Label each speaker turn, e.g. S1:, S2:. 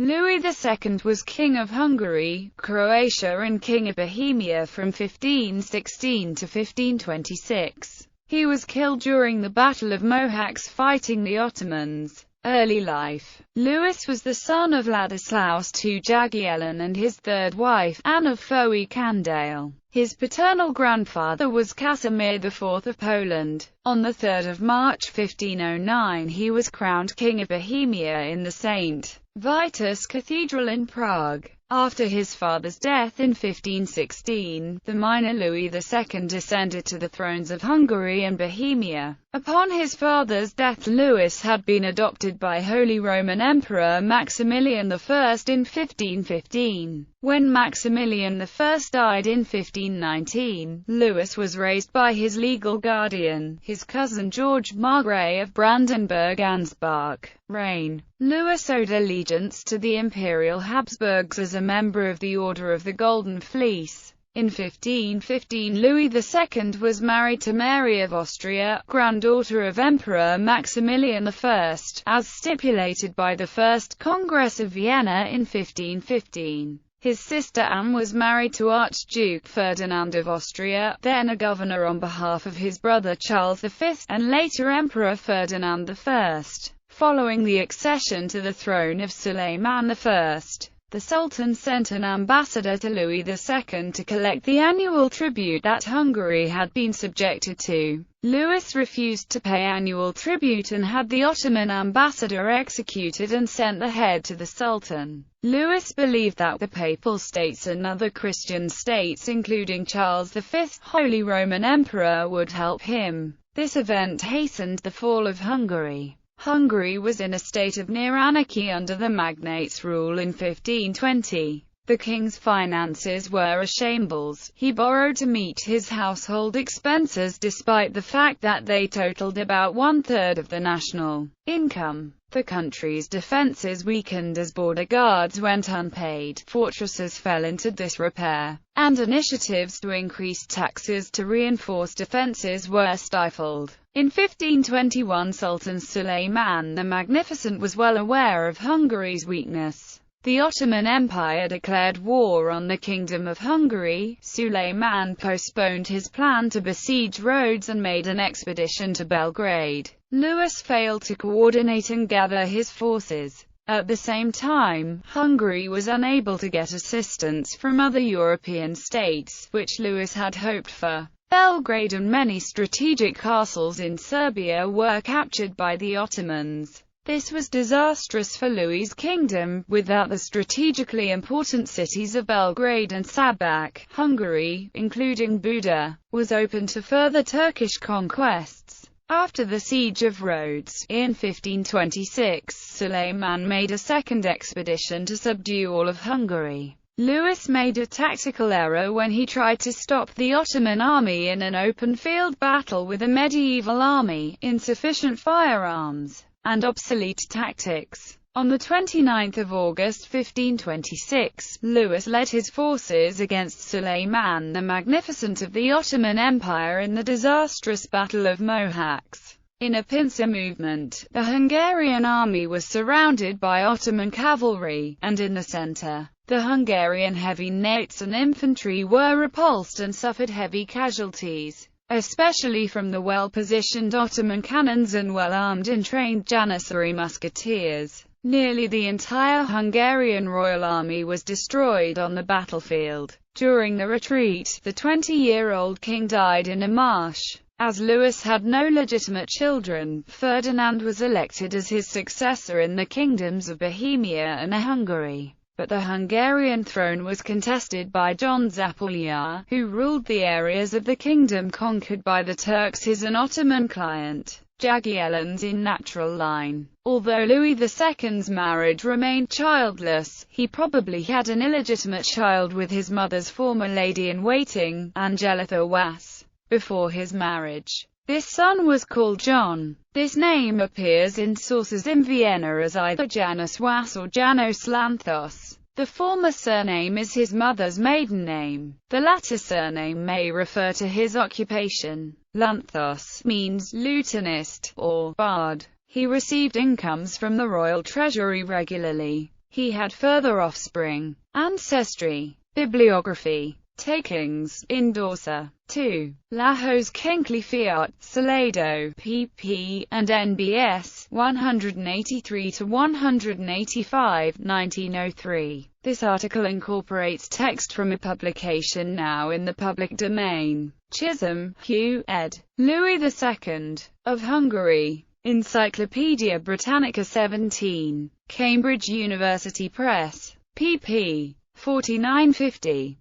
S1: Louis II was King of Hungary, Croatia and King of Bohemia from 1516 to 1526. He was killed during the Battle of Mohacs fighting the Ottomans. Early life. Louis was the son of Ladislaus II Jagiellon and his third wife, Anne of Foe-Candale. His paternal grandfather was Casimir IV of Poland. On 3 March 1509 he was crowned King of Bohemia in the St. Vitus Cathedral in Prague. After his father's death in 1516, the minor Louis II ascended to the thrones of Hungary and Bohemia. Upon his father's death, Louis had been adopted by Holy Roman Emperor Maximilian I in 1515. When Maximilian I died in 1519, Louis was raised by his legal guardian, his cousin George Margrave of Brandenburg-Ansbach. Reign. Louis owed allegiance to the Imperial Habsburgs as a member of the Order of the Golden Fleece. In 1515 Louis II was married to Mary of Austria, granddaughter of Emperor Maximilian I, as stipulated by the First Congress of Vienna in 1515. His sister Anne was married to Archduke Ferdinand of Austria, then a governor on behalf of his brother Charles V, and later Emperor Ferdinand I. Following the accession to the throne of Suleiman I, the Sultan sent an ambassador to Louis II to collect the annual tribute that Hungary had been subjected to. Louis refused to pay annual tribute and had the Ottoman ambassador executed and sent the head to the Sultan. Louis believed that the Papal States and other Christian states, including Charles V, Holy Roman Emperor, would help him. This event hastened the fall of Hungary. Hungary was in a state of near anarchy under the magnates' rule in 1520. The king's finances were a shambles. He borrowed to meet his household expenses despite the fact that they totaled about one-third of the national income. The country's defenses weakened as border guards went unpaid, fortresses fell into disrepair, and initiatives to increase taxes to reinforce defenses were stifled. In 1521 Sultan Suleiman the Magnificent was well aware of Hungary's weakness. The Ottoman Empire declared war on the Kingdom of Hungary. Suleiman postponed his plan to besiege Rhodes and made an expedition to Belgrade. Louis failed to coordinate and gather his forces. At the same time, Hungary was unable to get assistance from other European states, which Louis had hoped for. Belgrade and many strategic castles in Serbia were captured by the Ottomans. This was disastrous for Louis's kingdom. Without the strategically important cities of Belgrade and Sabak, Hungary, including Buda, was open to further Turkish conquests. After the siege of Rhodes, in 1526, Suleiman made a second expedition to subdue all of Hungary. Louis made a tactical error when he tried to stop the Ottoman army in an open field battle with a medieval army, insufficient firearms, and obsolete tactics. On 29 August 1526, Louis led his forces against Suleiman the Magnificent of the Ottoman Empire in the disastrous Battle of Mohacs. In a pincer movement, the Hungarian army was surrounded by Ottoman cavalry, and in the center, the Hungarian heavy knights and infantry were repulsed and suffered heavy casualties, especially from the well-positioned Ottoman cannons and well-armed and trained Janissary musketeers. Nearly the entire Hungarian royal army was destroyed on the battlefield. During the retreat, the 20-year-old king died in a marsh. As Louis had no legitimate children, Ferdinand was elected as his successor in the kingdoms of Bohemia and Hungary. But the Hungarian throne was contested by John Zápolyar, who ruled the areas of the kingdom conquered by the Turks, his an Ottoman client, Jagiellon's natural line. Although Louis II's marriage remained childless, he probably had an illegitimate child with his mother's former lady-in-waiting, Angelita Was, before his marriage. This son was called John. This name appears in sources in Vienna as either Janus Was or Janos Lanthos. The former surname is his mother's maiden name. The latter surname may refer to his occupation. Lanthos means lutenist, or bard. He received incomes from the royal treasury regularly. He had further offspring. Ancestry. Bibliography. Takings. Endorser. 2. Lajos Kinkly Fiat, Salado, pp. and NBS, 183-185, 1903. This article incorporates text from a publication now in the public domain. Chisholm, Hugh, ed. Louis II. of Hungary. Encyclopædia Britannica 17. Cambridge University Press. pp. 49-50.